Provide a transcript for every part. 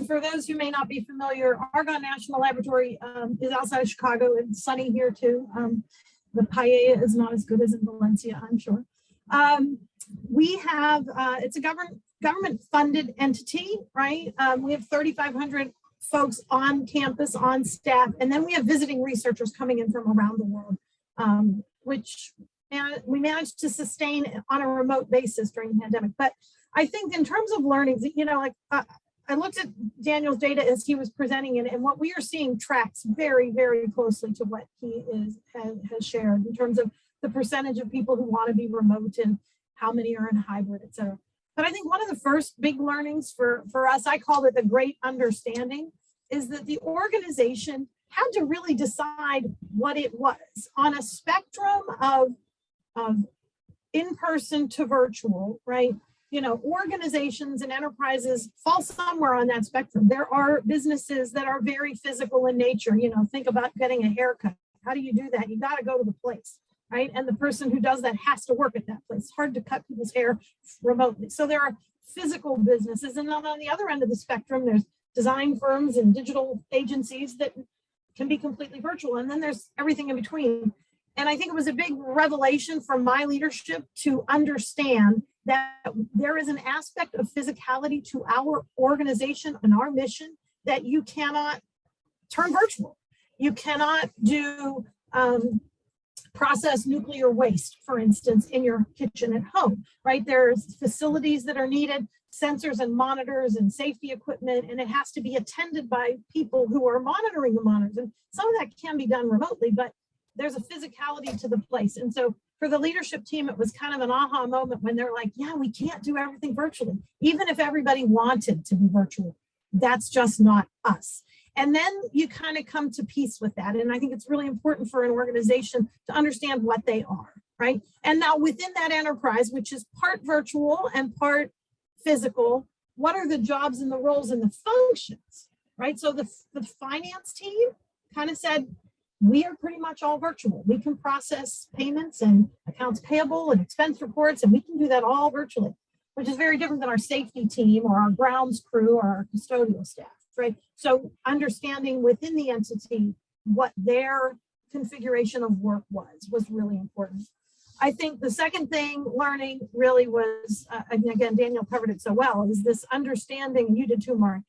for those who may not be familiar, Argonne National Laboratory is outside of Chicago. It's sunny here too. The paella is not as good as in Valencia, I'm sure. We have, it's a government funded entity, right? We have 3,500 folks on campus, on staff, and then we have visiting researchers coming in from around the world, which we managed to sustain on a remote basis during the pandemic. But I think in terms of learning, you know, like I looked at Daniel's data as he was presenting it, and what we are seeing tracks very, very closely to what he has shared in terms of the percentage of people who want to be remote and how many are in hybrid, et cetera. But I think one of the first big learnings for us, I called it the great understanding, is that the organization had to really decide what it was on a spectrum of in-person to virtual, right? You know, organizations and enterprises fall somewhere on that spectrum. There are businesses that are very physical in nature. You know, think about getting a haircut. How do you do that? You got to go to the place, right? And the person who does that has to work at that place. It's hard to cut people's hair remotely. So there are physical businesses. And then on the other end of the spectrum, there's design firms and digital agencies that can be completely virtual. And then there's everything in between. And I think it was a big revelation for my leadership to understand that there is an aspect of physicality to our organization and our mission that you cannot turn virtual. You cannot do process nuclear waste, for instance, in your kitchen at home, right? There's facilities that are needed, sensors and monitors and safety equipment, and it has to be attended by people who are monitoring the monitors. And some of that can be done remotely, but there's a physicality to the place. And so for the leadership team, it was kind of an aha moment when they're like, yeah, we can't do everything virtually. Even if everybody wanted to be virtual, that's just not us. And then you kind of come to peace with that. And I think it's really important for an organization to understand what they are, right? And now within that enterprise, which is part virtual and part physical, what are the jobs and the roles and the functions, right? So the finance team kind of said, we are pretty much all virtual. We can process payments and accounts payable and expense reports, and we can do that all virtually, which is very different than our safety team or our grounds crew or our custodial staff, right? So understanding within the entity what their configuration of work was really important. I think the second thing learning really was, and again, Daniel covered it so well, is this understanding, and you did too, Mari,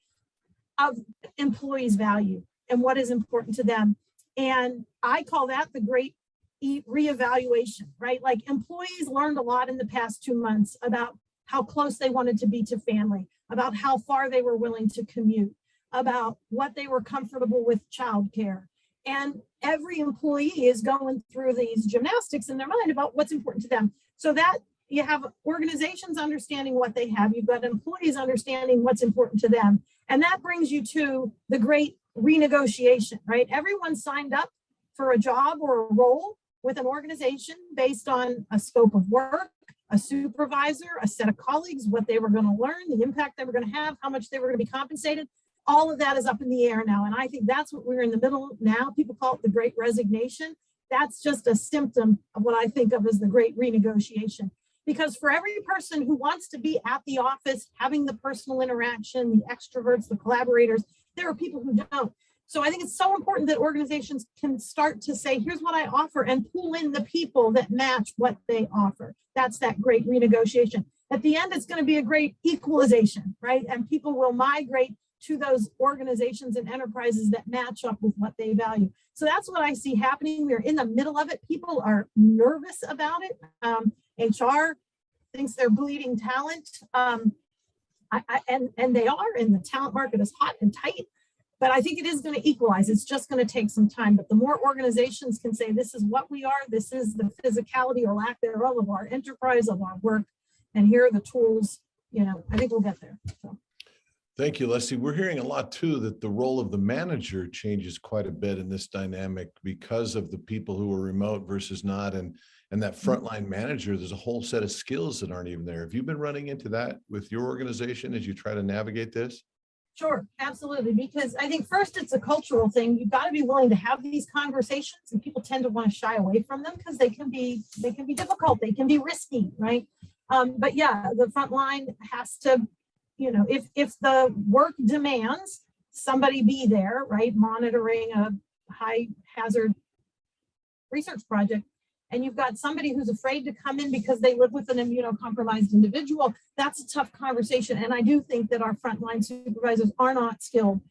of employees' value and what is important to them. And I call that the great reevaluation, right? Like employees learned a lot in the past 2 months about how close they wanted to be to family, about how far they were willing to commute, about what they were comfortable with childcare. And every employee is going through these gymnastics in their mind about what's important to them. So that you have organizations understanding what they have, you've got employees understanding what's important to them. And that brings you to the great renegotiation, right? Everyone signed up for a job or a role with an organization based on a scope of work, a supervisor, a set of colleagues, what they were going to learn, the impact they were going to have, how much they were going to be compensated. All of that is up in the air now. And I think that's what we're in the middle of now. People call it the Great Resignation. That's just a symptom of what I think of as the Great Renegotiation. Because for every person who wants to be at the office, having the personal interaction, the extroverts, the collaborators, there are people who don't. So I think it's so important that organizations can start to say, here's what I offer, and pull in the people that match what they offer. That's that great renegotiation. At the end, it's going to be a great equalization, right? And people will migrate to those organizations and enterprises that match up with what they value. So that's what I see happening. We're in the middle of it. People are nervous about it. HR thinks they're bleeding talent. And they are, and the talent market is hot and tight, but I think it is going to equalize. It's just going to take some time. But the more organizations can say, this is what we are, this is the physicality or lack thereof of our enterprise, of our work, and here are the tools, you know, I think we'll get there. So. Thank you, Leslie. We're hearing a lot too that the role of the manager changes quite a bit in this dynamic because of the people who are remote versus not, and that frontline manager, there's a whole set of skills that aren't even there. Have you been running into that with your organization as you try to navigate this? Sure, absolutely. Because I think first it's a cultural thing. You've got to be willing to have these conversations, and people tend to want to shy away from them because they can be difficult, they can be risky, right? But yeah, the front line has to if the work demands somebody be there, right, monitoring a high hazard research project, and you've got somebody who's afraid to come in because they live with an immunocompromised individual, that's a tough conversation. And I do think that our frontline supervisors are not skilled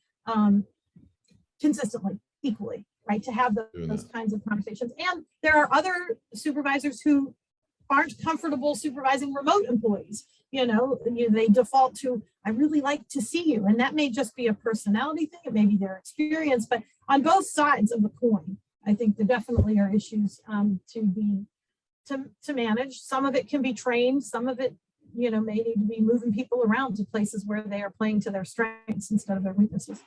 consistently, equally, right, to have those kinds of conversations. And there are other supervisors who aren't comfortable supervising remote employees. They default to, I really like to see you. And that may just be a personality thing. It may be their experience, but on both sides of the coin, I think there definitely are issues to manage. Some of it can be trained. Some of it, may need to be moving people around to places where they are playing to their strengths instead of their weaknesses.